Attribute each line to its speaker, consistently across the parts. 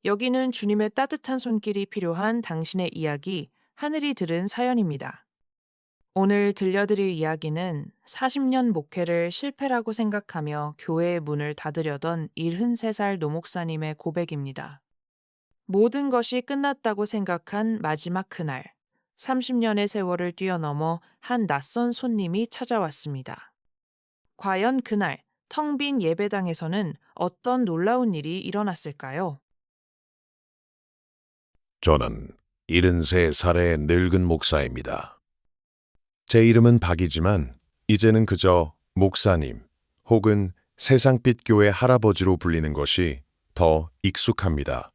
Speaker 1: 여기는 주님의 따뜻한 손길이 필요한 당신의 이야기, 하늘이 들은 사연입니다. 오늘 들려드릴 이야기는 40년 목회를 실패라고 생각하며 교회의 문을 닫으려던 73살 노목사님의 고백입니다. 모든 것이 끝났다고 생각한 마지막 그날, 30년의 세월을 뛰어넘어 한 낯선 손님이 찾아왔습니다. 과연 그날, 텅 빈 예배당에서는 어떤 놀라운 일이 일어났을까요?
Speaker 2: 저는 73살의 늙은 목사입니다. 제 이름은 박이지만 이제는 그저 목사님 혹은 세상빛 교회 할아버지로 불리는 것이 더 익숙합니다.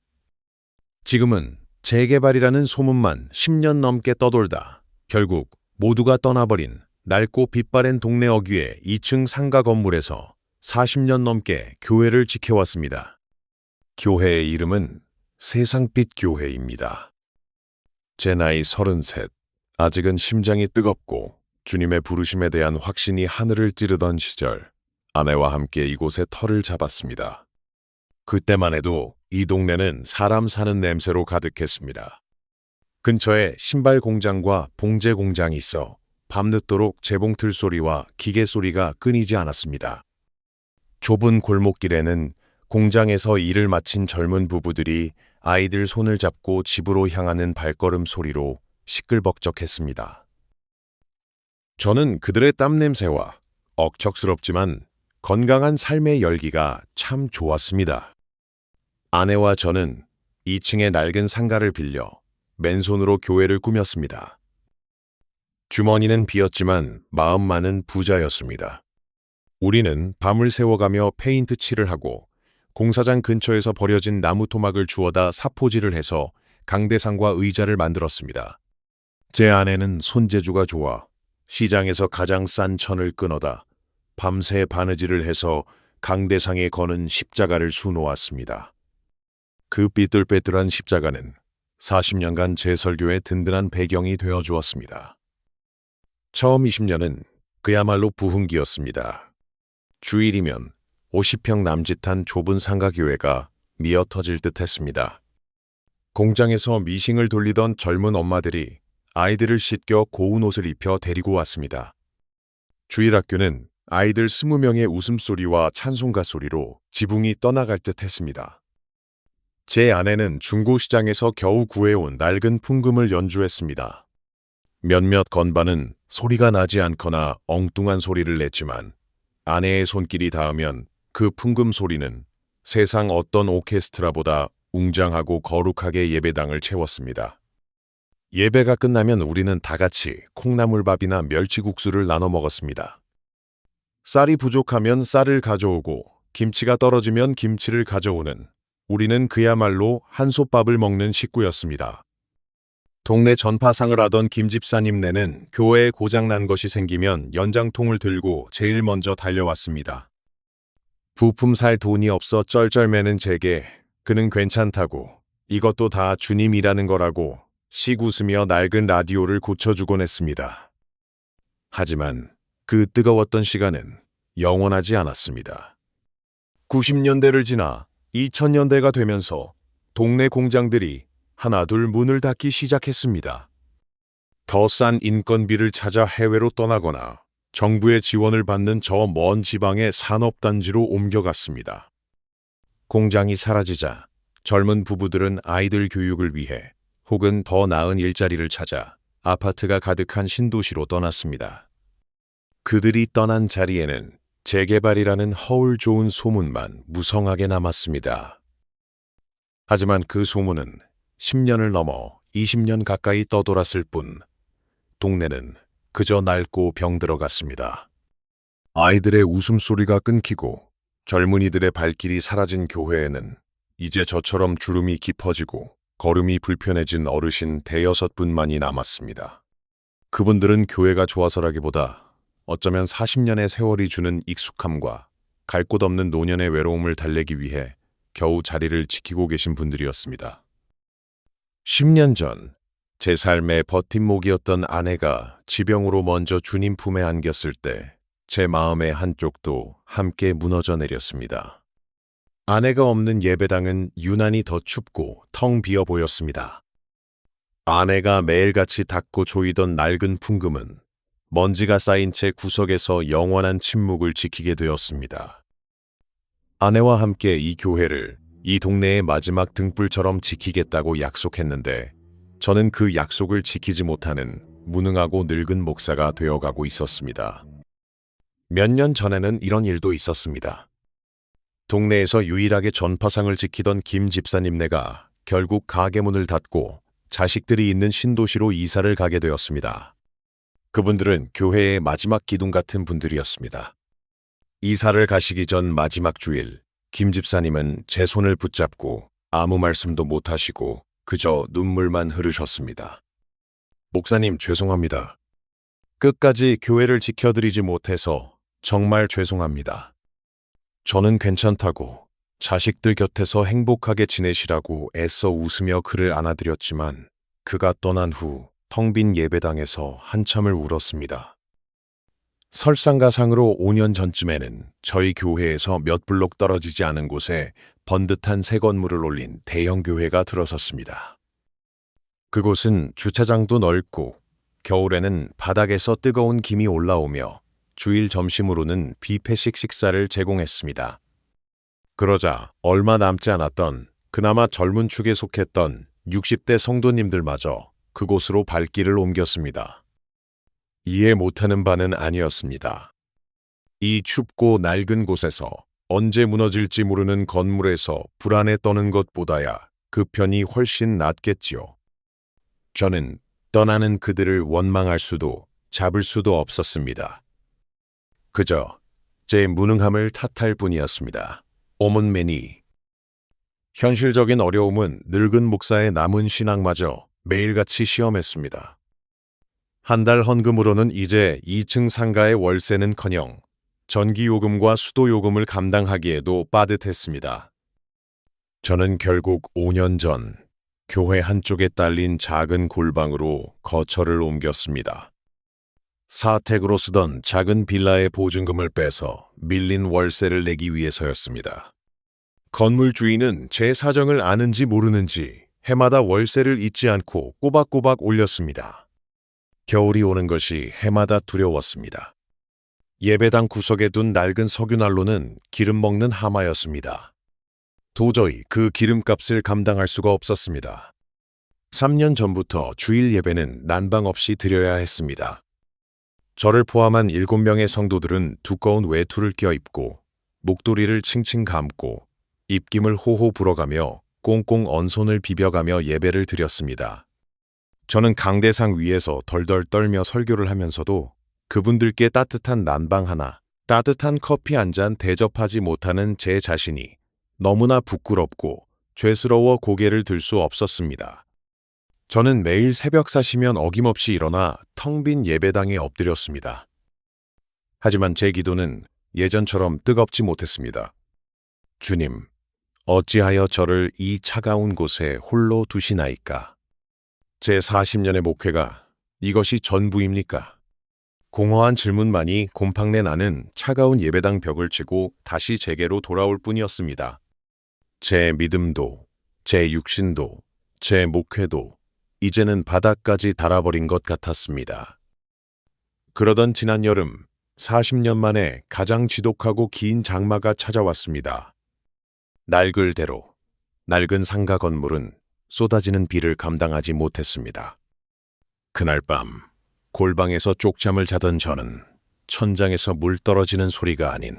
Speaker 2: 지금은 재개발이라는 소문만 10년 넘게 떠돌다 결국 모두가 떠나버린 낡고 빛바랜 동네 어귀의 2층 상가 건물에서 40년 넘게 교회를 지켜왔습니다. 교회의 이름은 세상빛 교회입니다. 제 나이 33, 아직은 심장이 뜨겁고 주님의 부르심에 대한 확신이 하늘을 찌르던 시절, 아내와 함께 이곳에 터를 잡았습니다. 그때만 해도 이 동네는 사람 사는 냄새로 가득했습니다. 근처에 신발 공장과 봉제 공장이 있어 밤늦도록 재봉틀 소리와 기계 소리가 끊이지 않았습니다. 좁은 골목길에는 공장에서 일을 마친 젊은 부부들이 아이들 손을 잡고 집으로 향하는 발걸음 소리로 시끌벅적했습니다. 저는 그들의 땀 냄새와 억척스럽지만 건강한 삶의 열기가 참 좋았습니다. 아내와 저는 2층의 낡은 상가를 빌려 맨손으로 교회를 꾸몄습니다. 주머니는 비었지만 마음만은 부자였습니다. 우리는 밤을 새워가며 페인트 칠을 하고 공사장 근처에서 버려진 나무 토막을 주워다 사포질을 해서 강대상과 의자를 만들었습니다. 제 아내는 손재주가 좋아 시장에서 가장 싼 천을 끊어다 밤새 바느질을 해서 강대상에 거는 십자가를 수놓았습니다. 그 삐뚤빼뚤한 십자가는 40년간 제 설교의 든든한 배경이 되어주었습니다. 처음 20년은 그야말로 부흥기였습니다. 주일이면 50평 남짓한 좁은 상가교회가 미어터질 듯 했습니다. 공장에서 미싱을 돌리던 젊은 엄마들이 아이들을 씻겨 고운 옷을 입혀 데리고 왔습니다. 주일학교는 아이들 20명의 웃음소리와 찬송가 소리로 지붕이 떠나갈 듯 했습니다. 제 아내는 중고시장에서 겨우 구해온 낡은 풍금을 연주했습니다. 몇몇 건반은 소리가 나지 않거나 엉뚱한 소리를 냈지만 아내의 손길이 닿으면 그 풍금 소리는 세상 어떤 오케스트라보다 웅장하고 거룩하게 예배당을 채웠습니다. 예배가 끝나면 우리는 다 같이 콩나물밥이나 멸치국수를 나눠 먹었습니다. 쌀이 부족하면 쌀을 가져오고 김치가 떨어지면 김치를 가져오는 우리는 그야말로 한솥밥을 먹는 식구였습니다. 동네 전파상을 하던 김집사님네는 교회에 고장난 것이 생기면 연장통을 들고 제일 먼저 달려왔습니다. 부품 살 돈이 없어 쩔쩔매는 제게 그는 괜찮다고 이것도 다 주님이라는 거라고 씩 웃으며 낡은 라디오를 고쳐주곤 했습니다. 하지만 그 뜨거웠던 시간은 영원하지 않았습니다. 90년대를 지나 2000년대가 되면서 동네 공장들이 하나둘 문을 닫기 시작했습니다. 더 싼 인건비를 찾아 해외로 떠나거나 정부의 지원을 받는 저 먼 지방의 산업단지로 옮겨갔습니다. 공장이 사라지자 젊은 부부들은 아이들 교육을 위해 혹은 더 나은 일자리를 찾아 아파트가 가득한 신도시로 떠났습니다. 그들이 떠난 자리에는 재개발이라는 허울 좋은 소문만 무성하게 남았습니다. 하지만 그 소문은 10년을 넘어 20년 가까이 떠돌았을 뿐 동네는 그저 낡고 병들어갔습니다. 아이들의 웃음소리가 끊기고 젊은이들의 발길이 사라진 교회에는 이제 저처럼 주름이 깊어지고 걸음이 불편해진 어르신 대여섯 분만이 남았습니다. 그분들은 교회가 좋아서라기보다 어쩌면 40년의 세월이 주는 익숙함과 갈 곳 없는 노년의 외로움을 달래기 위해 겨우 자리를 지키고 계신 분들이었습니다. 10년 전 제 삶의 버팀목이었던 아내가 지병으로 먼저 주님 품에 안겼을 때 제 마음의 한쪽도 함께 무너져 내렸습니다. 아내가 없는 예배당은 유난히 더 춥고 텅 비어 보였습니다. 아내가 매일같이 닦고 조이던 낡은 풍금은 먼지가 쌓인 채 구석에서 영원한 침묵을 지키게 되었습니다. 아내와 함께 이 교회를 이 동네의 마지막 등불처럼 지키겠다고 약속했는데 저는 그 약속을 지키지 못하는 무능하고 늙은 목사가 되어가고 있었습니다. 몇 년 전에는 이런 일도 있었습니다. 동네에서 유일하게 전파상을 지키던 김 집사님네가 결국 가게 문을 닫고 자식들이 있는 신도시로 이사를 가게 되었습니다. 그분들은 교회의 마지막 기둥 같은 분들이었습니다. 이사를 가시기 전 마지막 주일, 김 집사님은 제 손을 붙잡고 아무 말씀도 못 하시고 그저 눈물만 흐르셨습니다. 목사님, 죄송합니다. 끝까지 교회를 지켜드리지 못해서 정말 죄송합니다. 저는 괜찮다고 자식들 곁에서 행복하게 지내시라고 애써 웃으며 그를 안아드렸지만 그가 떠난 후 텅 빈 예배당에서 한참을 울었습니다. 설상가상으로 5년 전쯤에는 저희 교회에서 몇 블록 떨어지지 않은 곳에 번듯한 새 건물을 올린 대형 교회가 들어섰습니다. 그곳은 주차장도 넓고 겨울에는 바닥에서 뜨거운 김이 올라오며 주일 점심으로는 뷔페식 식사를 제공했습니다. 그러자 얼마 남지 않았던 그나마 젊은 축에 속했던 60대 성도님들마저 그곳으로 발길을 옮겼습니다. 이해 못하는 바는 아니었습니다. 이 춥고 낡은 곳에서 언제 무너질지 모르는 건물에서 불안에 떠는 것보다야 그 편이 훨씬 낫겠지요. 저는 떠나는 그들을 원망할 수도 잡을 수도 없었습니다. 그저 제 무능함을 탓할 뿐이었습니다. 오문매니. 현실적인 어려움은 늙은 목사의 남은 신앙마저 매일같이 시험했습니다. 한 달 헌금으로는 이제 2층 상가의 월세는커녕 전기요금과 수도요금을 감당하기에도 빠듯했습니다. 저는 결국 5년 전 교회 한쪽에 딸린 작은 골방으로 거처를 옮겼습니다. 사택으로 쓰던 작은 빌라의 보증금을 빼서 밀린 월세를 내기 위해서였습니다. 건물 주인은 제 사정을 아는지 모르는지 해마다 월세를 잊지 않고 꼬박꼬박 올렸습니다. 겨울이 오는 것이 해마다 두려웠습니다. 예배당 구석에 둔 낡은 석유난로는 기름 먹는 하마였습니다. 도저히 그 기름값을 감당할 수가 없었습니다. 3년 전부터 주일 예배는 난방 없이 드려야 했습니다. 저를 포함한 7명의 성도들은 두꺼운 외투를 껴입고 목도리를 칭칭 감고 입김을 호호 불어가며 꽁꽁 언손을 비벼가며 예배를 드렸습니다. 저는 강대상 위에서 덜덜 떨며 설교를 하면서도 그분들께 따뜻한 난방 하나, 따뜻한 커피 한 잔 대접하지 못하는 제 자신이 너무나 부끄럽고 죄스러워 고개를 들 수 없었습니다. 저는 매일 새벽 4시면 어김없이 일어나 텅 빈 예배당에 엎드렸습니다. 하지만 제 기도는 예전처럼 뜨겁지 못했습니다. 주님, 어찌하여 저를 이 차가운 곳에 홀로 두시나이까? 제 40년의 목회가 이것이 전부입니까? 공허한 질문만이 곰팡내 나는 차가운 예배당 벽을 치고 다시 제게로 돌아올 뿐이었습니다. 제 믿음도, 제 육신도, 제 목회도 이제는 바닥까지 달아버린 것 같았습니다. 그러던 지난 여름, 40년 만에 가장 지독하고 긴 장마가 찾아왔습니다. 낡을 대로, 낡은 상가 건물은 쏟아지는 비를 감당하지 못했습니다. 그날 밤, 골방에서 쪽잠을 자던 저는 천장에서 물 떨어지는 소리가 아닌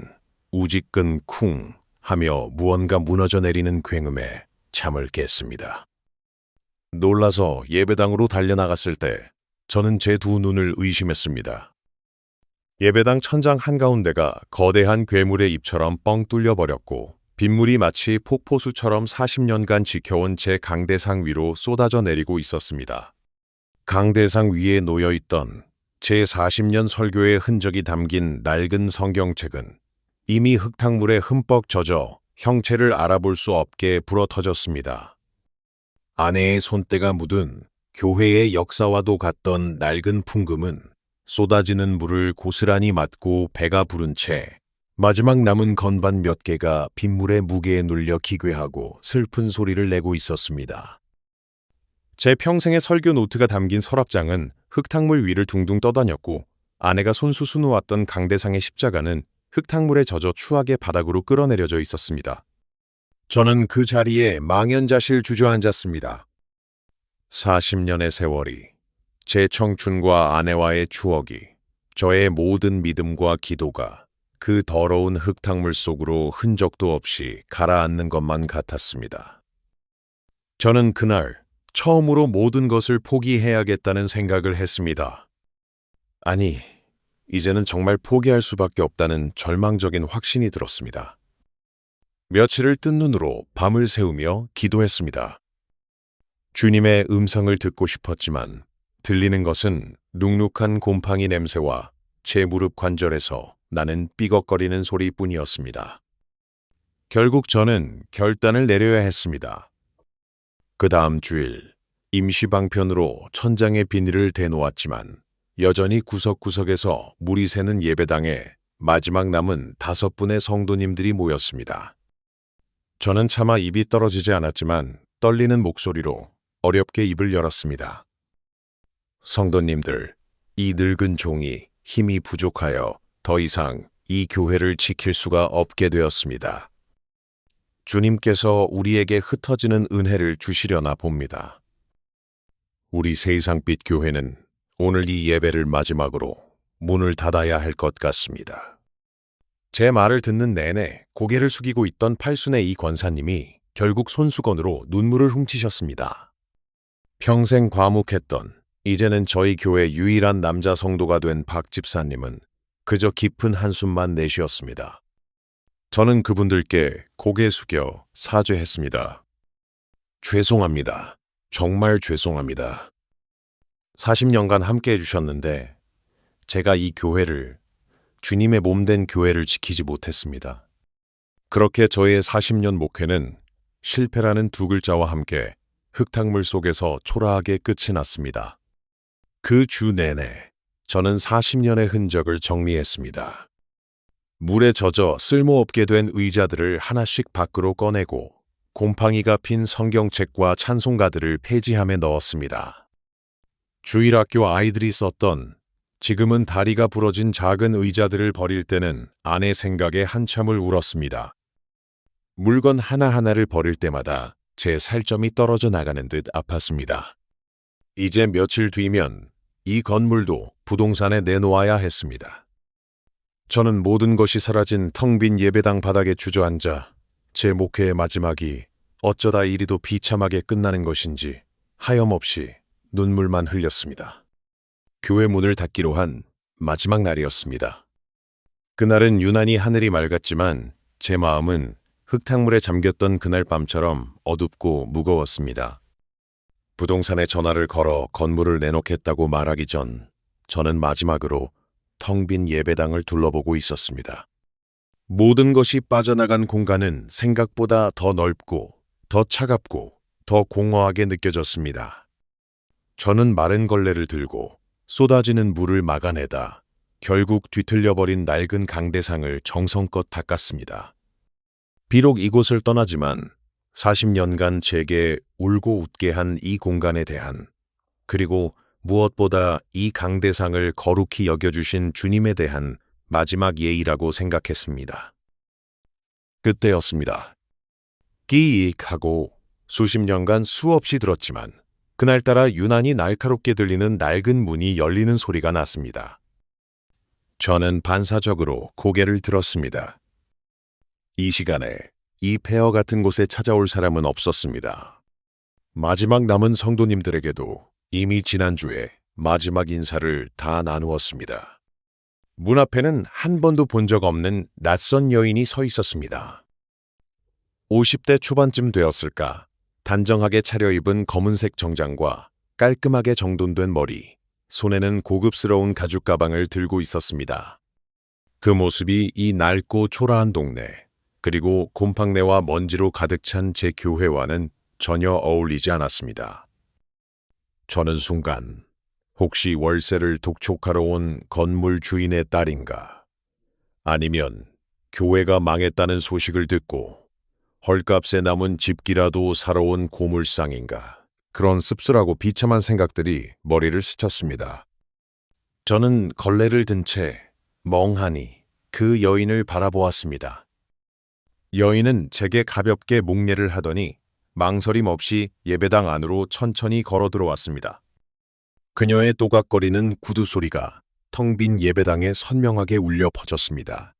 Speaker 2: 우지끈 쿵 하며 무언가 무너져 내리는 굉음에 잠을 깼습니다. 놀라서 예배당으로 달려나갔을 때 저는 제 두 눈을 의심했습니다. 예배당 천장 한가운데가 거대한 괴물의 입처럼 뻥 뚫려버렸고 빗물이 마치 폭포수처럼 40년간 지켜온 제 강대상 위로 쏟아져 내리고 있었습니다. 강대상 위에 놓여있던 제 40년 설교의 흔적이 담긴 낡은 성경책은 이미 흙탕물에 흠뻑 젖어 형체를 알아볼 수 없게 불어터졌습니다. 아내의 손때가 묻은 교회의 역사와도 같던 낡은 풍금은 쏟아지는 물을 고스란히 맞고 배가 부른 채 마지막 남은 건반 몇 개가 빗물의 무게에 눌려 기괴하고 슬픈 소리를 내고 있었습니다. 제 평생의 설교 노트가 담긴 서랍장은 흙탕물 위를 둥둥 떠다녔고 아내가 손수 수놓았던 강대상의 십자가는 흙탕물에 젖어 추하게 바닥으로 끌어내려져 있었습니다. 저는 그 자리에 망연자실 주저앉았습니다. 40년의 세월이, 제 청춘과 아내와의 추억이, 저의 모든 믿음과 기도가 그 더러운 흙탕물 속으로 흔적도 없이 가라앉는 것만 같았습니다. 저는 그날 처음으로 모든 것을 포기해야겠다는 생각을 했습니다. 아니, 이제는 정말 포기할 수밖에 없다는 절망적인 확신이 들었습니다. 며칠을 뜬 눈으로 밤을 새우며 기도했습니다. 주님의 음성을 듣고 싶었지만 들리는 것은 눅눅한 곰팡이 냄새와 제 무릎 관절에서 나는 삐걱거리는 소리뿐이었습니다. 결국 저는 결단을 내려야 했습니다. 그 다음 주일 임시방편으로 천장에 비닐을 대놓았지만 여전히 구석구석에서 물이 새는 예배당에 마지막 남은 5분의 성도님들이 모였습니다. 저는 차마 입이 떨어지지 않았지만 떨리는 목소리로 어렵게 입을 열었습니다. 성도님들, 이 늙은 종이 힘이 부족하여 더 이상 이 교회를 지킬 수가 없게 되었습니다. 주님께서 우리에게 흩어지는 은혜를 주시려나 봅니다. 우리 세상빛 교회는 오늘 이 예배를 마지막으로 문을 닫아야 할 것 같습니다. 제 말을 듣는 내내 고개를 숙이고 있던 팔순의 이 권사님이 결국 손수건으로 눈물을 훔치셨습니다. 평생 과묵했던 이제는 저희 교회 유일한 남자 성도가 된 박 집사님은 그저 깊은 한숨만 내쉬었습니다. 저는 그분들께 고개 숙여 사죄했습니다. 죄송합니다. 정말 죄송합니다. 40년간 함께 해주셨는데 제가 이 교회를, 주님의 몸된 교회를 지키지 못했습니다. 그렇게 저의 40년 목회는 실패라는 두 글자와 함께 흙탕물 속에서 초라하게 끝이 났습니다. 그 주 내내 저는 40년의 흔적을 정리했습니다. 물에 젖어 쓸모없게 된 의자들을 하나씩 밖으로 꺼내고 곰팡이가 핀 성경책과 찬송가들을 폐지함에 넣었습니다. 주일학교 아이들이 썼던 지금은 다리가 부러진 작은 의자들을 버릴 때는 아내 생각에 한참을 울었습니다. 물건 하나하나를 버릴 때마다 제 살점이 떨어져 나가는 듯 아팠습니다. 이제 며칠 뒤면 이 건물도 부동산에 내놓아야 했습니다. 저는 모든 것이 사라진 텅 빈 예배당 바닥에 주저앉아 제 목회의 마지막이 어쩌다 이리도 비참하게 끝나는 것인지 하염없이 눈물만 흘렸습니다. 교회 문을 닫기로 한 마지막 날이었습니다. 그날은 유난히 하늘이 맑았지만 제 마음은 흙탕물에 잠겼던 그날 밤처럼 어둡고 무거웠습니다. 부동산에 전화를 걸어 건물을 내놓겠다고 말하기 전 저는 마지막으로 텅 빈 예배당을 둘러보고 있었습니다. 모든 것이 빠져나간 공간은 생각보다 더 넓고 더 차갑고 더 공허하게 느껴졌습니다. 저는 마른 걸레를 들고 쏟아지는 물을 막아내다 결국 뒤틀려버린 낡은 강대상을 정성껏 닦았습니다. 비록 이곳을 떠나지만 40년간 제게 울고 웃게 한 이 공간에 대한, 그리고 무엇보다 이 강대상을 거룩히 여겨주신 주님에 대한 마지막 예의라고 생각했습니다. 그때였습니다. 끼익하고 수십 년간 수없이 들었지만 그날따라 유난히 날카롭게 들리는 낡은 문이 열리는 소리가 났습니다. 저는 반사적으로 고개를 들었습니다. 이 시간에 이 폐허 같은 곳에 찾아올 사람은 없었습니다. 마지막 남은 성도님들에게도 이미 지난주에 마지막 인사를 다 나누었습니다. 문 앞에는 한 번도 본 적 없는 낯선 여인이 서 있었습니다. 50대 초반쯤 되었을까, 단정하게 차려입은 검은색 정장과 깔끔하게 정돈된 머리, 손에는 고급스러운 가죽 가방을 들고 있었습니다. 그 모습이 이 낡고 초라한 동네, 그리고 곰팡내와 먼지로 가득 찬 제 교회와는 전혀 어울리지 않았습니다. 저는 순간 혹시 월세를 독촉하러 온 건물 주인의 딸인가, 아니면 교회가 망했다는 소식을 듣고 헐값에 남은 집기라도 사러 온 고물상인가. 그런 씁쓸하고 비참한 생각들이 머리를 스쳤습니다. 저는 걸레를 든 채 멍하니 그 여인을 바라보았습니다. 여인은 제게 가볍게 목례를 하더니 망설임 없이 예배당 안으로 천천히 걸어 들어왔습니다. 그녀의 또각거리는 구두 소리가 텅 빈 예배당에 선명하게 울려 퍼졌습니다.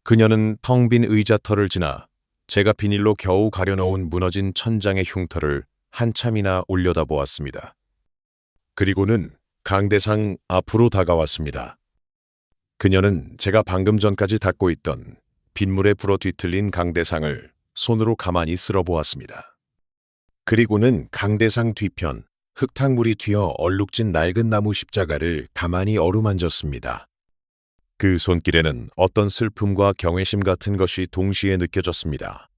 Speaker 2: 그녀는 텅 빈 의자터를 지나 제가 비닐로 겨우 가려놓은 무너진 천장의 흉터를 한참이나 올려다보았습니다. 그리고는 강대상 앞으로 다가왔습니다. 그녀는 제가 방금 전까지 닦고 있던 빗물에 불어 뒤틀린 강대상을 손으로 가만히 쓸어보았습니다. 그리고는 강대상 뒤편 흙탕물이 튀어 얼룩진 낡은 나무 십자가를 가만히 어루만졌습니다. 그 손길에는 어떤 슬픔과 경외심 같은 것이 동시에 느껴졌습니다.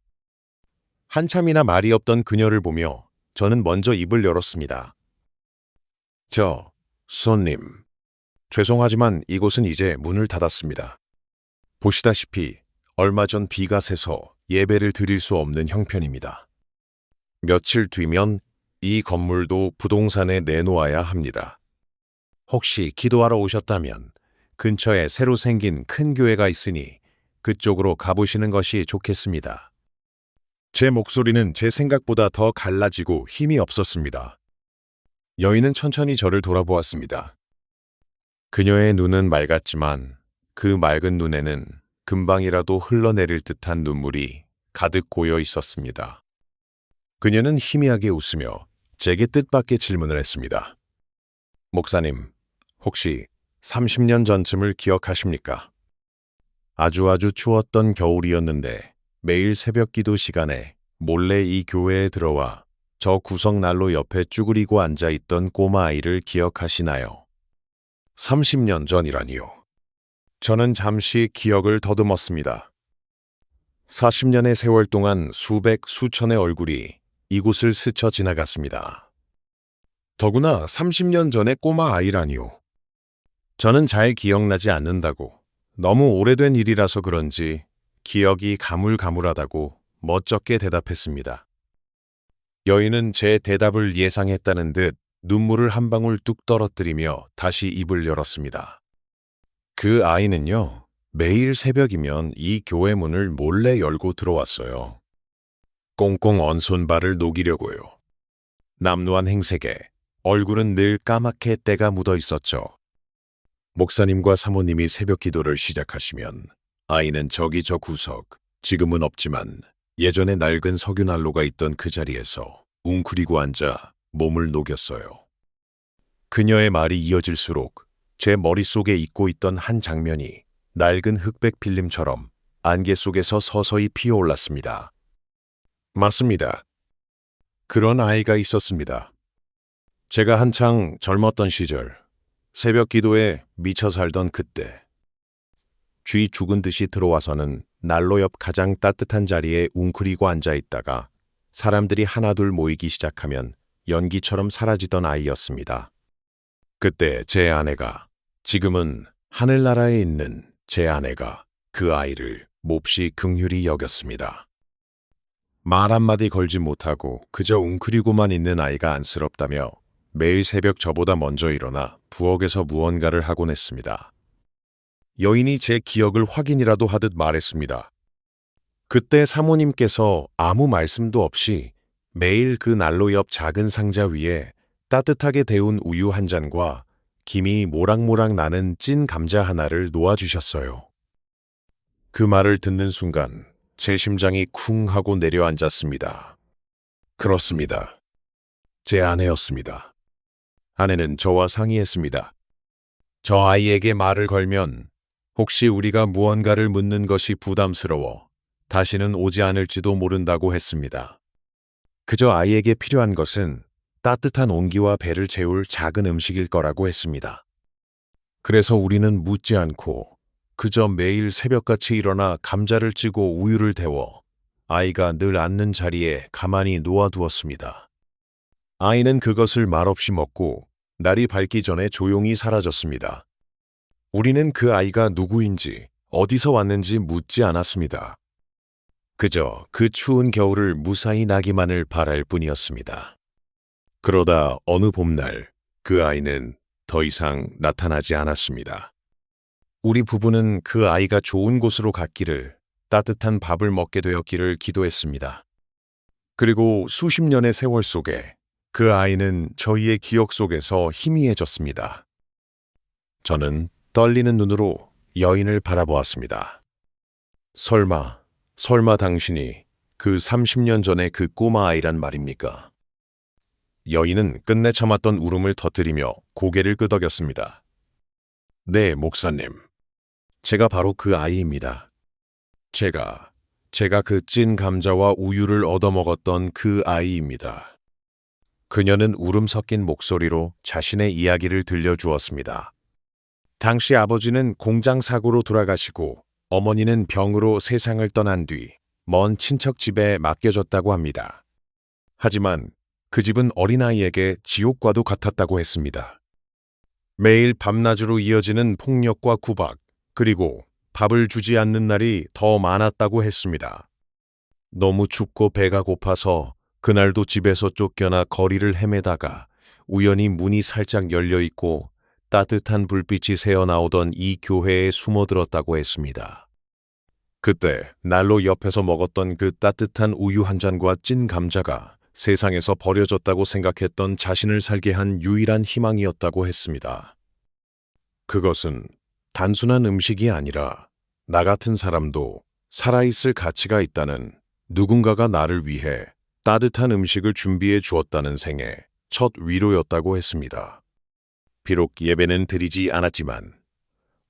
Speaker 2: 한참이나 말이 없던 그녀를 보며 저는 먼저 입을 열었습니다. 손님. 죄송하지만 이곳은 이제 문을 닫았습니다. 보시다시피 얼마 전 비가 새서 예배를 드릴 수 없는 형편입니다. 며칠 뒤면 이 건물도 부동산에 내놓아야 합니다. 혹시 기도하러 오셨다면 근처에 새로 생긴 큰 교회가 있으니 그쪽으로 가보시는 것이 좋겠습니다. 제 목소리는 제 생각보다 더 갈라지고 힘이 없었습니다. 여인은 천천히 저를 돌아보았습니다. 그녀의 눈은 맑았지만 그 맑은 눈에는 금방이라도 흘러내릴 듯한 눈물이 가득 고여 있었습니다. 그녀는 희미하게 웃으며 제게 뜻밖의 질문을 했습니다. 목사님, 혹시 30년 전쯤을 기억하십니까? 아주 추웠던 겨울이었는데 매일 새벽 기도 시간에 몰래 이 교회에 들어와 저 구석 난로 옆에 쭈그리고 앉아있던 꼬마 아이를 기억하시나요? 30년 전이라니요. 저는 잠시 기억을 더듬었습니다. 40년의 세월 동안 수천의 얼굴이 이곳을 스쳐 지나갔습니다. 더구나 30년 전의 꼬마 아이라니요. 저는 잘 기억나지 않는다고, 너무 오래된 일이라서 그런지 기억이 가물가물하다고 멋쩍게 대답했습니다. 여인은 제 대답을 예상했다는 듯 눈물을 한 방울 뚝 떨어뜨리며 다시 입을 열었습니다. 그 아이는요, 매일 새벽이면 이 교회 문을 몰래 열고 들어왔어요. 꽁꽁 언 손발을 녹이려고요. 남루한 행색에 얼굴은 늘 까맣게 때가 묻어 있었죠. 목사님과 사모님이 새벽 기도를 시작하시면 아이는 저기 저 구석, 지금은 없지만 예전에 낡은 석유난로가 있던 그 자리에서 웅크리고 앉아 몸을 녹였어요. 그녀의 말이 이어질수록 제 머릿속에 잊고 있던 한 장면이 낡은 흑백 필름처럼 안개 속에서 서서히 피어올랐습니다. 맞습니다. 그런 아이가 있었습니다. 제가 한창 젊었던 시절, 새벽 기도에 미쳐 살던 그때, 쥐 죽은 듯이 들어와서는 난로 옆 가장 따뜻한 자리에 웅크리고 앉아있다가 사람들이 하나둘 모이기 시작하면 연기처럼 사라지던 아이였습니다. 그때 제 아내가, 지금은 하늘나라에 있는 제 아내가 그 아이를 몹시 긍휼히 여겼습니다. 말 한마디 걸지 못하고 그저 웅크리고만 있는 아이가 안쓰럽다며 매일 새벽 저보다 먼저 일어나 부엌에서 무언가를 하곤 했습니다. 여인이 제 기억을 확인이라도 하듯 말했습니다. 그때 사모님께서 아무 말씀도 없이 매일 그 난로 옆 작은 상자 위에 따뜻하게 데운 우유 한 잔과 김이 모락모락 나는 찐 감자 하나를 놓아주셨어요. 그 말을 듣는 순간 제 심장이 쿵 하고 내려앉았습니다. 그렇습니다. 제 아내였습니다. 아내는 저와 상의했습니다. 저 아이에게 말을 걸면 혹시 우리가 무언가를 묻는 것이 부담스러워 다시는 오지 않을지도 모른다고 했습니다. 그저 아이에게 필요한 것은 따뜻한 온기와 배를 채울 작은 음식일 거라고 했습니다. 그래서 우리는 묻지 않고 그저 매일 새벽같이 일어나 감자를 찌고 우유를 데워 아이가 늘 앉는 자리에 가만히 놓아두었습니다. 아이는 그것을 말없이 먹고 날이 밝기 전에 조용히 사라졌습니다. 우리는 그 아이가 누구인지 어디서 왔는지 묻지 않았습니다. 그저 그 추운 겨울을 무사히 나기만을 바랄 뿐이었습니다. 그러다 어느 봄날 그 아이는 더 이상 나타나지 않았습니다. 우리 부부는 그 아이가 좋은 곳으로 갔기를, 따뜻한 밥을 먹게 되었기를 기도했습니다. 그리고 수십 년의 세월 속에 그 아이는 저희의 기억 속에서 희미해졌습니다. 저는 떨리는 눈으로 여인을 바라보았습니다. 설마 당신이 그 30년 전의 그 꼬마 아이란 말입니까? 여인은 끝내 참았던 울음을 터뜨리며 고개를 끄덕였습니다. 네, 목사님. 제가 바로 그 아이입니다. 제가 그 찐 감자와 우유를 얻어먹었던 그 아이입니다. 그녀는 울음 섞인 목소리로 자신의 이야기를 들려주었습니다. 당시 아버지는 공장 사고로 돌아가시고 어머니는 병으로 세상을 떠난 뒤 먼 친척 집에 맡겨졌다고 합니다. 하지만 그 집은 어린아이에게 지옥과도 같았다고 했습니다. 매일 밤낮으로 이어지는 폭력과 구박, 그리고 밥을 주지 않는 날이 더 많았다고 했습니다. 너무 춥고 배가 고파서 그날도 집에서 쫓겨나 거리를 헤매다가 우연히 문이 살짝 열려 있고 따뜻한 불빛이 새어나오던 이 교회에 숨어들었다고 했습니다. 그때 날로 옆에서 먹었던 그 따뜻한 우유 한 잔과 찐 감자가 세상에서 버려졌다고 생각했던 자신을 살게 한 유일한 희망이었다고 했습니다. 그것은 단순한 음식이 아니라 나 같은 사람도 살아있을 가치가 있다는, 누군가가 나를 위해 따뜻한 음식을 준비해 주었다는 생의 첫 위로였다고 했습니다. 비록 예배는 드리지 않았지만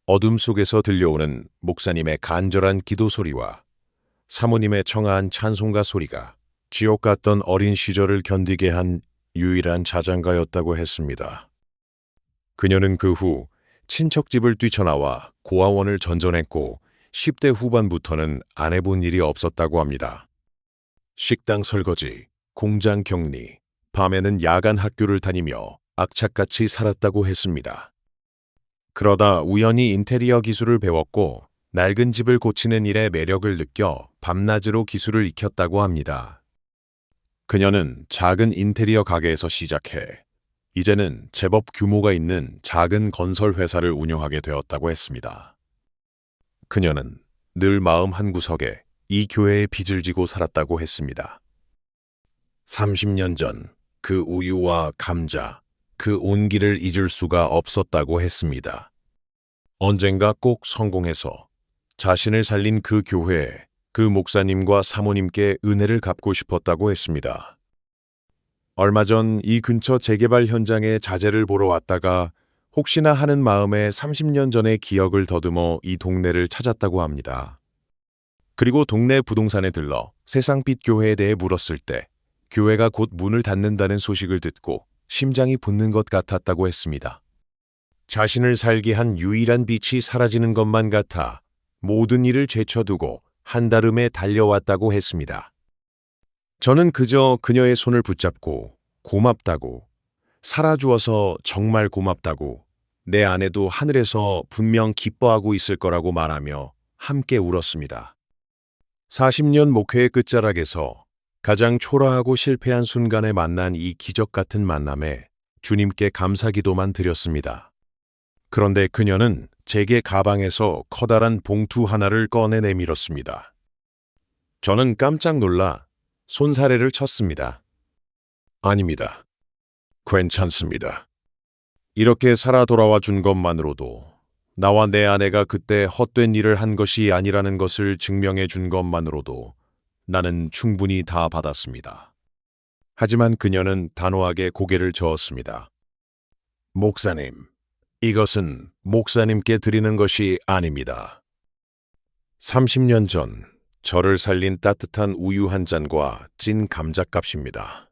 Speaker 2: 어둠 속에서 들려오는 목사님의 간절한 기도 소리와 사모님의 청아한 찬송가 소리가 지옥 같던 어린 시절을 견디게 한 유일한 자장가였다고 했습니다. 그녀는 그 후 친척집을 뛰쳐나와 고아원을 전전했고 10대 후반부터는 안 해본 일이 없었다고 합니다. 식당 설거지, 공장 격리, 밤에는 야간 학교를 다니며 악착같이 살았다고 했습니다. 그러다 우연히 인테리어 기술을 배웠고 낡은 집을 고치는 일에 매력을 느껴 밤낮으로 기술을 익혔다고 합니다. 그녀는 작은 인테리어 가게에서 시작해 이제는 제법 규모가 있는 작은 건설 회사를 운영하게 되었다고 했습니다. 그녀는 늘 마음 한구석에 이 교회의 빚을 지고 살았다고 했습니다. 30년 전 그 우유와 감자, 그 온기를 잊을 수가 없었다고 했습니다. 언젠가 꼭 성공해서 자신을 살린 그 교회에 그 목사님과 사모님께 은혜를 갚고 싶었다고 했습니다. 얼마 전 이 근처 재개발 현장에 자재를 보러 왔다가 혹시나 하는 마음에 30년 전의 기억을 더듬어 이 동네를 찾았다고 합니다. 그리고 동네 부동산에 들러 세상빛 교회에 대해 물었을 때 교회가 곧 문을 닫는다는 소식을 듣고 심장이 붙는 것 같았다고 했습니다. 자신을 살게 한 유일한 빛이 사라지는 것만 같아 모든 일을 제쳐두고 한달음에 달려왔다고 했습니다. 저는 그저 그녀의 손을 붙잡고 고맙다고, 살아주어서 정말 고맙다고, 내 아내도 하늘에서 분명 기뻐하고 있을 거라고 말하며 함께 울었습니다. 40년 목회의 끝자락에서 가장 초라하고 실패한 순간에 만난 이 기적 같은 만남에 주님께 감사기도만 드렸습니다. 그런데 그녀는 제게 가방에서 커다란 봉투 하나를 꺼내 내밀었습니다. 저는 깜짝 놀라 손사래를 쳤습니다. 아닙니다. 괜찮습니다. 이렇게 살아 돌아와 준 것만으로도 나와 내 아내가 그때 헛된 일을 한 것이 아니라는 것을 증명해 준 것만으로도 나는 충분히 다 받았습니다. 하지만 그녀는 단호하게 고개를 저었습니다. 목사님, 이것은 목사님께 드리는 것이 아닙니다. 30년 전 저를 살린 따뜻한 우유 한 잔과 찐 감자값입니다.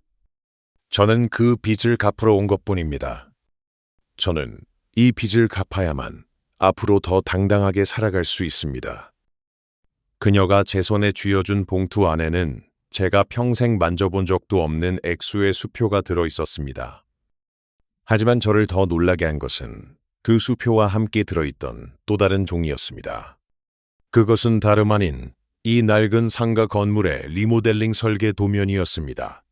Speaker 2: 저는 그 빚을 갚으러 온 것뿐입니다. 저는 이 빚을 갚아야만 앞으로 더 당당하게 살아갈 수 있습니다. 그녀가 제 손에 쥐어준 봉투 안에는 제가 평생 만져본 적도 없는 액수의 수표가 들어 있었습니다. 하지만 저를 더 놀라게 한 것은 그 수표와 함께 들어있던 또 다른 종이였습니다. 그것은 다름 아닌 이 낡은 상가 건물의 리모델링 설계 도면이었습니다.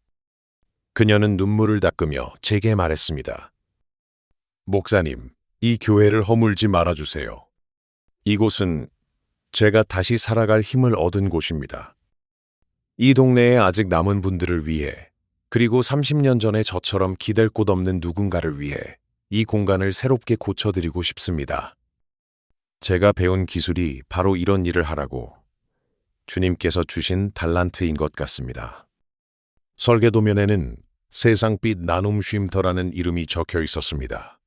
Speaker 2: 그녀는 눈물을 닦으며 제게 말했습니다. 목사님, 이 교회를 허물지 말아주세요. 이곳은 제가 다시 살아갈 힘을 얻은 곳입니다. 이 동네에 아직 남은 분들을 위해, 그리고 30년 전에 저처럼 기댈 곳 없는 누군가를 위해 이 공간을 새롭게 고쳐드리고 싶습니다. 제가 배운 기술이 바로 이런 일을 하라고 주님께서 주신 달란트인 것 같습니다. 설계도면에는 세상빛 나눔 쉼터라는 이름이 적혀 있었습니다.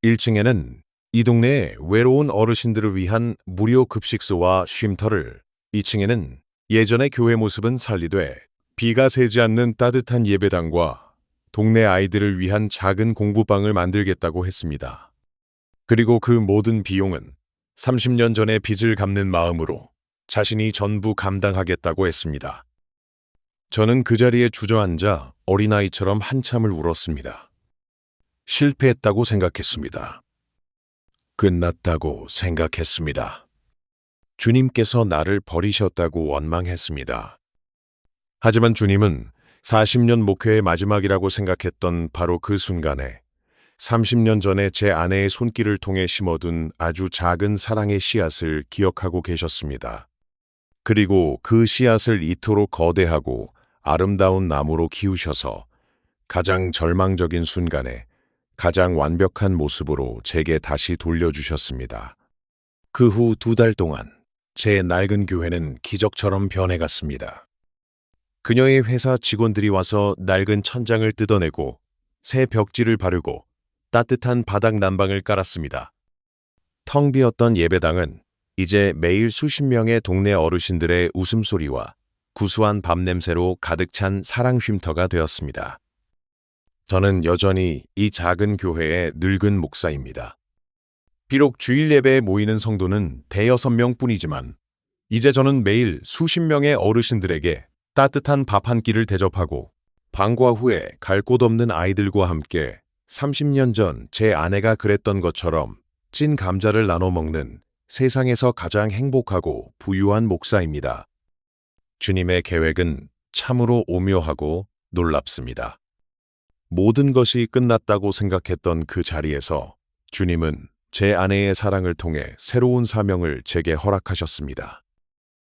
Speaker 2: 1층에는 이 동네의 외로운 어르신들을 위한 무료 급식소와 쉼터를, 2층에는 예전의 교회 모습은 살리되 비가 새지 않는 따뜻한 예배당과 동네 아이들을 위한 작은 공부방을 만들겠다고 했습니다. 그리고 그 모든 비용은 30년 전의 빚을 갚는 마음으로 자신이 전부 감당하겠다고 했습니다. 저는 그 자리에 주저앉아 어린아이처럼 한참을 울었습니다. 실패했다고 생각했습니다. 끝났다고 생각했습니다. 주님께서 나를 버리셨다고 원망했습니다. 하지만 주님은 40년 목회의 마지막이라고 생각했던 바로 그 순간에 30년 전에 제 아내의 손길을 통해 심어둔 아주 작은 사랑의 씨앗을 기억하고 계셨습니다. 그리고 그 씨앗을 이토록 거대하고 아름다운 나무로 키우셔서 가장 절망적인 순간에 가장 완벽한 모습으로 제게 다시 돌려주셨습니다. 그 후 2달 동안 제 낡은 교회는 기적처럼 변해갔습니다. 그녀의 회사 직원들이 와서 낡은 천장을 뜯어내고 새 벽지를 바르고 따뜻한 바닥 난방을 깔았습니다. 텅 비었던 예배당은 이제 매일 수십 명의 동네 어르신들의 웃음소리와 구수한 밥 냄새로 가득 찬 사랑 쉼터가 되었습니다. 저는 여전히 이 작은 교회의 늙은 목사입니다. 비록 주일 예배에 모이는 성도는 대여섯 명뿐이지만 이제 저는 매일 수십 명의 어르신들에게 따뜻한 밥 한 끼를 대접하고 방과 후에 갈 곳 없는 아이들과 함께 30년 전 제 아내가 그랬던 것처럼 찐 감자를 나눠 먹는 세상에서 가장 행복하고 부유한 목사입니다. 주님의 계획은 참으로 오묘하고 놀랍습니다. 모든 것이 끝났다고 생각했던 그 자리에서 주님은 제 아내의 사랑을 통해 새로운 사명을 제게 허락하셨습니다.